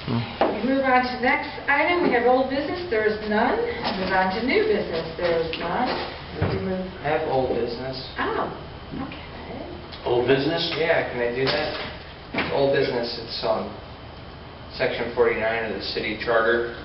We move on to the next item. We have old business. There is none. Move on to new business. There is none. I have old business. Oh, okay. Old business? Yeah, can I do that? It's old business. It's section 49 of the city charter.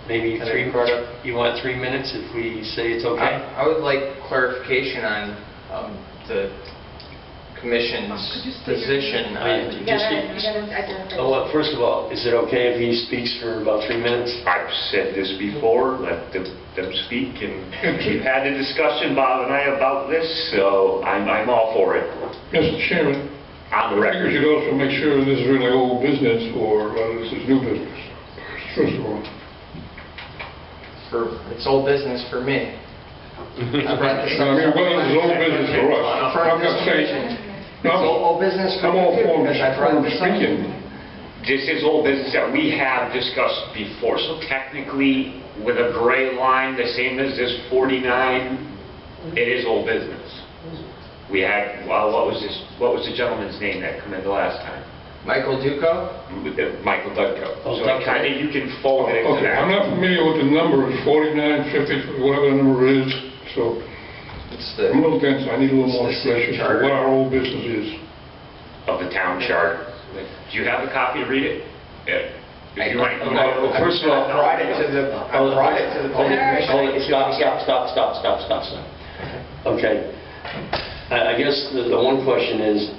Maybe And then brought up- you want 3 minutes if we say it's okay? I would like clarification on the commission's Could you state your position name? on... You gotta identify. Oh, well, first of all, is it okay if he speaks for about 3 minutes? I've said this before, let them speak, and we've had a discussion, Bob and I, about this, so I'm all for it. Mr. Chairman, On the I think we record. should also make sure this is really old business or whether this is new business, first of all. It's old business for me. I brought this up. I mean, whether it's old business for us, I'm not saying, It's no, old business for I'm all me too, for because I brought this up. speaking. This is old business that we have discussed before, so technically, with a gray line, the same as this 49, it is old business. We had, well, what was the gentleman's name that come in the last time? Michael Duco? Michael Dudko. Oh, So Dudko. kind of, you can fold it into Okay, I'm that. not familiar with the numbers, 49, 50, whatever the number is, so It's I'm a the... little dense, I need a little more It's the city explanation for charter. what our old business is. Of the town chart. Do you have a copy to read it? Yeah. If you want, Well, first of all- I brought it to the planning commission. Stop. Okay. I guess the one question is,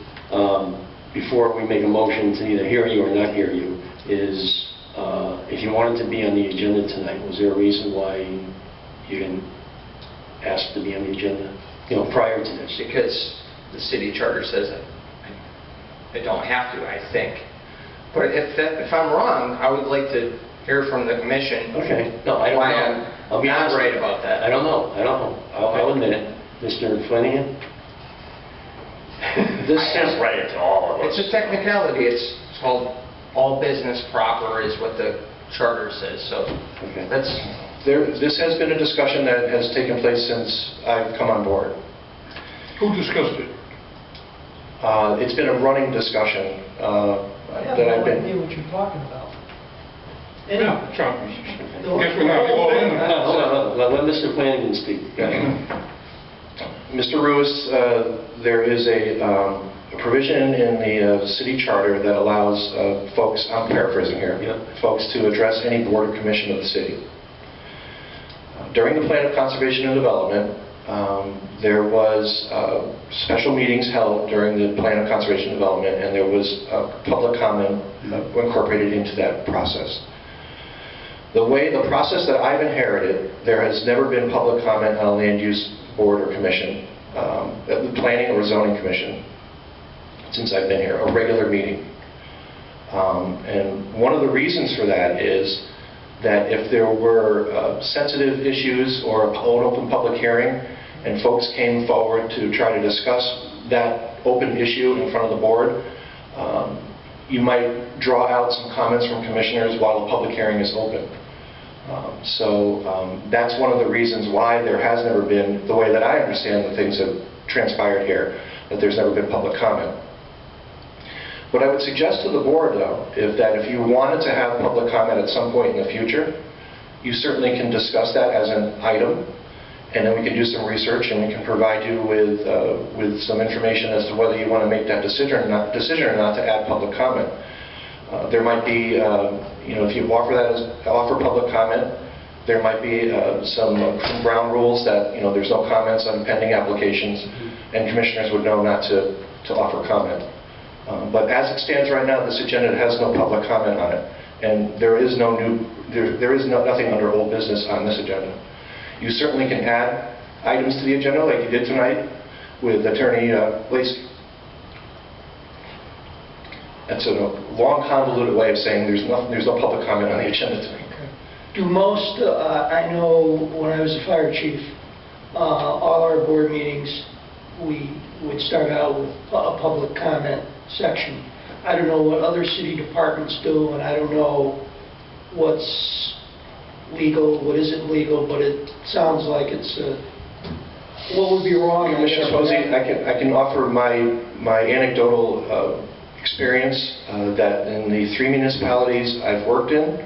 before we make a motion to either hear you or not hear you, is if you wanted to be on the agenda tonight, was there a reason why you didn't ask to be on the agenda, prior to this? Because the city charter says I don't have to, I think. But if I'm wrong, I would like to hear from the commission. Okay. No, I don't why know. I'll I'm be not honest. right about that. I don't know. I'll admit it. Mr. Flanagan? This sounds right to all of us. It's a technicality. It's called all business proper is what the charter says. So Okay. that's... This has been a discussion that has taken place since I've come on board. Who discussed it? It's been a running discussion that I've been... what you're talking about. Yeah, Trump. Guess we're not all in. Hold on. Let Mr. Flanagan speak. Mr. Ruiz, there is a provision in the city charter that allows folks, I'm paraphrasing here, Yeah. folks to address any board or commission of the city. During the Plan of Conservation and Development, there was special meetings held during the Plan of Conservation and Development, and there was public comment incorporated into that process. The process that I've inherited, there has never been public comment on a land use board or commission, the planning or zoning commission, since I've been here, a regular meeting. And one of the reasons for that is that if there were sensitive issues or an open public hearing and folks came forward to try to discuss that open issue in front of the board, you might draw out some comments from commissioners while the public hearing is open. That's one of the reasons why there has never been, the way that I understand that things have transpired here, that there's never been public comment. What I would suggest to the board, though, is that if you wanted to have public comment at some point in the future, you certainly can discuss that as an item, and then we can do some research and we can provide you with some information as to whether you want to make that decision or not to add public comment. There might be, if you offer public comment, there might be some ground rules that there's no comments on pending applications, and commissioners would know not to offer comment. But as it stands right now, this agenda has no public comment on it, and there is nothing under old business on this agenda. You certainly can add items to the agenda like you did tonight with Attorney Lacey. That's a long, convoluted way of saying there's no public comment on the agenda tonight. Do most, I know when I was a fire chief, all our board meetings, we would start out with a public comment section. I don't know what other city departments do, and I don't know what's legal, what isn't legal, but it sounds like it's what would be wrong? Commissioner Posey, I can offer my anecdotal experience that in the 3 municipalities I've worked in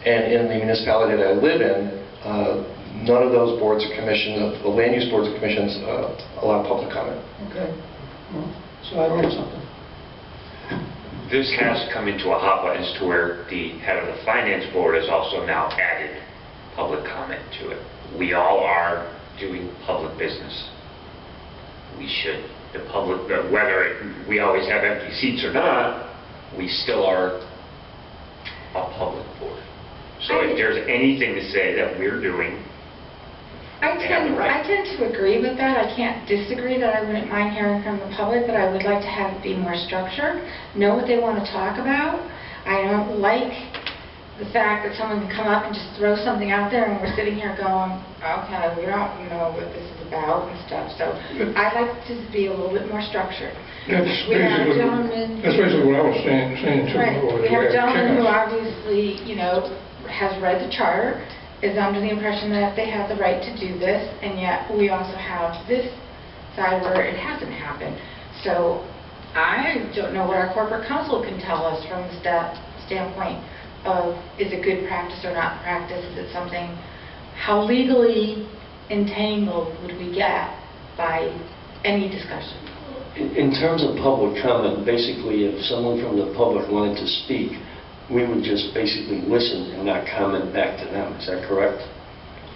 and in the municipality that I live in, none of those boards or commissions, the land use boards or commissions, allow public comment. Okay. Well, so I learned something. This has come into a hot button as to where the head of the finance board has also now added public comment to it. We all are doing public business. We should. The public, whether we always have empty seats or not, we still are a public board. So if there's anything to say that we're doing, they have the right. I tend to agree with that. I can't disagree that I wouldn't mind hearing from the public, but I would like to have it be more structured, know what they want to talk about. I don't like the fact that someone can come up and just throw something out there and we're sitting here going, okay, we don't know what this is about and stuff. So I'd like to be a little bit more structured. That's We have a basically, gentleman. that's basically what I was saying too. Right. We have a gentleman who Chickens. obviously, has read the charter, is under the impression that they have the right to do this, and yet we also have this side where it hasn't happened. So I don't know what our corporate counsel can tell us from the standpoint of, is it good practice or not practice? Is it something, how legally entangled would we get by any discussion? In terms of public comment, basically, if someone from the public wanted to speak, we would just basically listen and not comment back to them. Is that correct?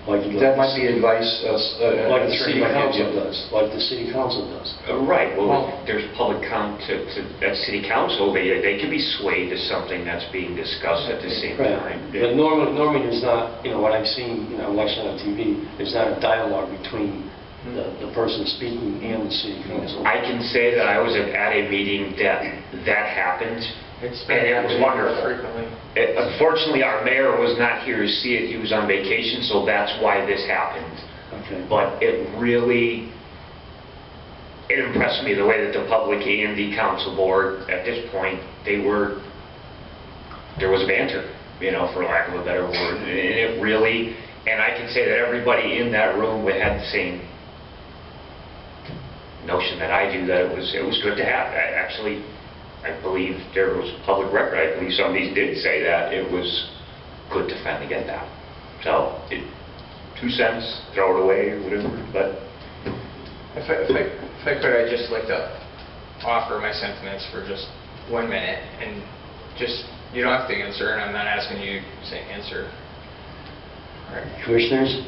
That might be advice like the city council does. Like the city council does. Right, well, there's public comment at city council, they can be swayed to something that's being discussed at the same time. But normally there's not, what I've seen, election on TV, there's not a dialogue between the person speaking and the city council. I can say that I was at a meeting that happened, and it was wonderful. Frequently. Unfortunately, our mayor was not here to see it. He was on vacation, so that's why this happened. Okay. But it impressed me the way that the public and the council board, at this point, there was banter, for lack of a better word. And I can say that everybody in that room had the same notion that I do, that it was good to have. I believe there was public record. I believe some of these did say that it was good to finally get that. So, 2 cents, throw it away, or whatever. But If I could, I'd just like to offer my sentiments for just 1 minute, and just, you don't have to answer, and I'm not asking you to say answer. All right. Commissioners?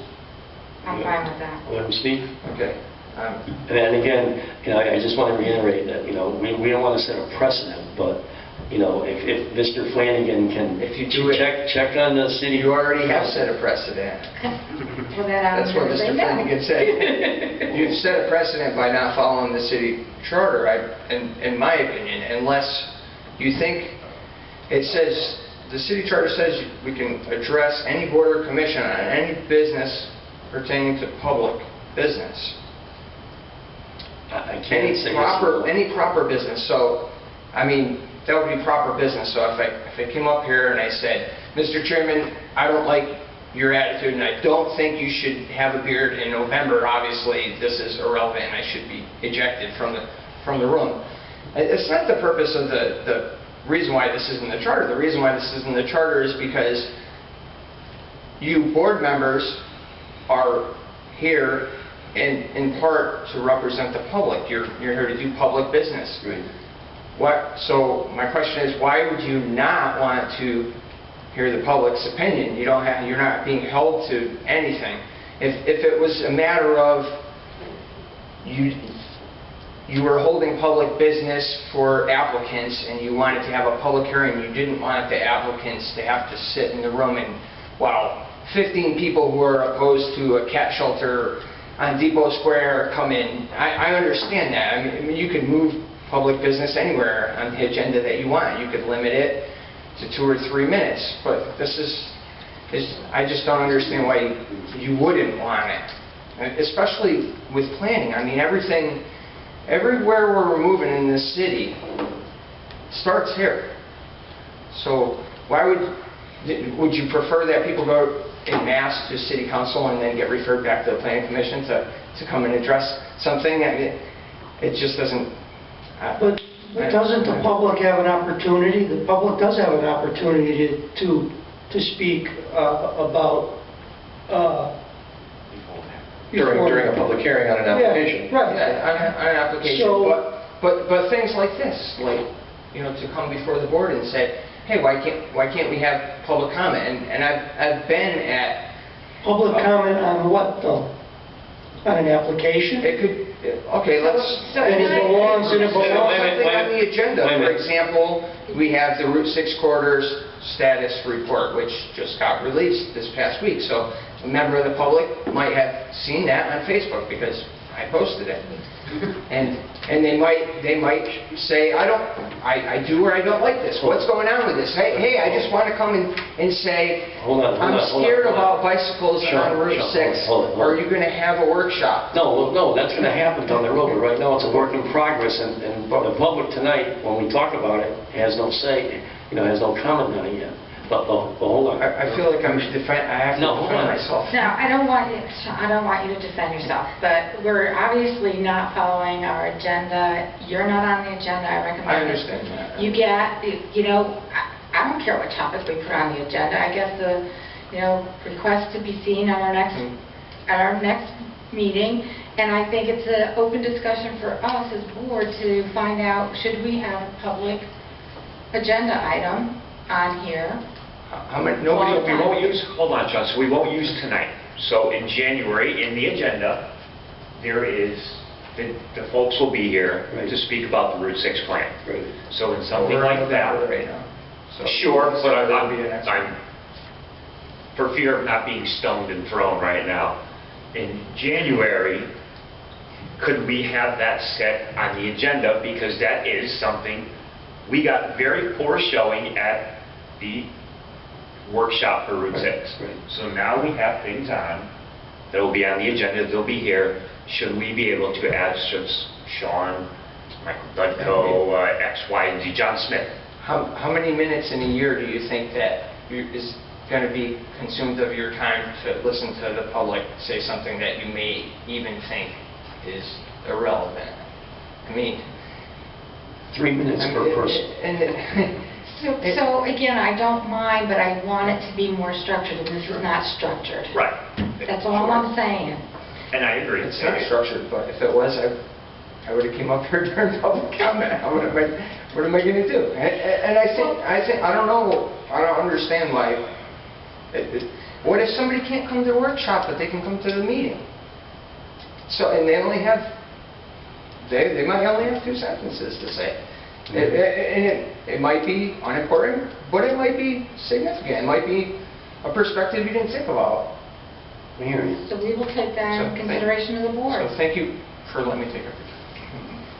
I'm fine with that. Want to speak? Okay. And again, I just want to reiterate that, we don't want to set a precedent, but, if Mr. Flanagan can If you do it- check on the city. You already have set a precedent. Well, then I'm That's what going to say Mr. no. Flanagan said. You've set a precedent by not following the city charter, in my opinion, unless you think it says, the city charter says we can address any board or commission on any business pertaining to public business. I can't say yes. Any proper business. So, that would be proper business. So if I came up here and I said, Mr. Chairman, I don't like your attitude, and I don't think you should have a beard in November. Obviously, this is irrelevant, and I should be ejected from the room. It's not the purpose of the reason why this is in the charter. The reason why this is in the charter is because you board members are here in part to represent the public. You're here to do public business. Right. So my question is, why would you not want to hear the public's opinion? You're not being held to anything. If it was a matter of you were holding public business for applicants and you wanted to have a public hearing, you didn't want the applicants to have to sit in the room and, 15 people who are opposed to a cat shelter on Depot Square come in. I understand that. You could move public business anywhere on the agenda that you want. You could limit it to 2 or 3 minutes. But I just don't understand why you wouldn't want it, especially with planning. Everywhere we're moving in this city starts here. So why would you prefer that people go en masse to city council and then get referred back to the planning commission to come and address something? It just doesn't. But Doesn't the public have an opportunity? The public does have an opportunity to speak about... During a public hearing on an application. Yeah, right. Yeah, on an application, So- but things like this, like, you know, to come before the board and say, hey, why can't we have public comment? And I've been at... Public comment on what, though? On an application? It could, okay, let's... And it belongs in a... Something on the agenda. Wait a For minute. example, we have the Route 6 corridors status report, which just got released this past week. So a member of the public might have seen that on Facebook because I posted it. And they might say, I do or I don't like this. What's going on with this? Hey, I just want to come and say, Hold on, I'm scared about bicycles Sean, on Route Sean, 6. hold on. Are you going to have a workshop? No, that's going to happen down the road, but right now it's a work in progress, and the public tonight, when we talk about it, has no say, has no comment on it yet. But hold on. I feel like I have to No, hold defend on. myself. No, I don't want you to defend yourself, but we're obviously not following our agenda. You're not on the agenda. I recommend I understand that. you get, I don't care what topics we put on the agenda. I guess the, request to be seen at our next meeting, and I think it's an open discussion for us as board to find out, should we have a public agenda item on here? How many, We nobody, won't use, hold on, John, so we won't use tonight. So in January, in the agenda, there is, the folks will be here Right. to speak about the Route 6 plan. Right. So in something we're like on that, November right now. So sure, but that'll be the next one. I'm, for fear of not being stoned and thrown right now, in January, could we have that set on the agenda? Because that is something, we got very poor showing at the workshop for Route 6. Right. So now we have things on that will be on the agenda, they'll be here. Should we be able to ask just Sean, Michael Dudko, X, Y, and Z, John Smith? How many minutes in a year do you think that is going to be consumed of your time to listen to the public say something that you may even think is irrelevant? I mean... 3 minutes per person. So again, I don't mind, but I want it to be more structured, and this is not structured. Right. That's all I'm saying. And I agree. It's not structured, but if it was, I would have came up here during public comment. What am I going to do? And I think, I don't know, I don't understand why. What if somebody can't come to the workshop, but they can come to the meeting? So, and they only have, they might only have 2 sentences to say. It might be unimportant, but it might be significant. It might be a perspective you didn't think about. We hear you. So we will take that in consideration of the board. So thank you for letting me take up your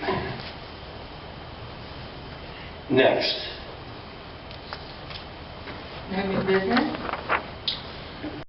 time. Next. No new business?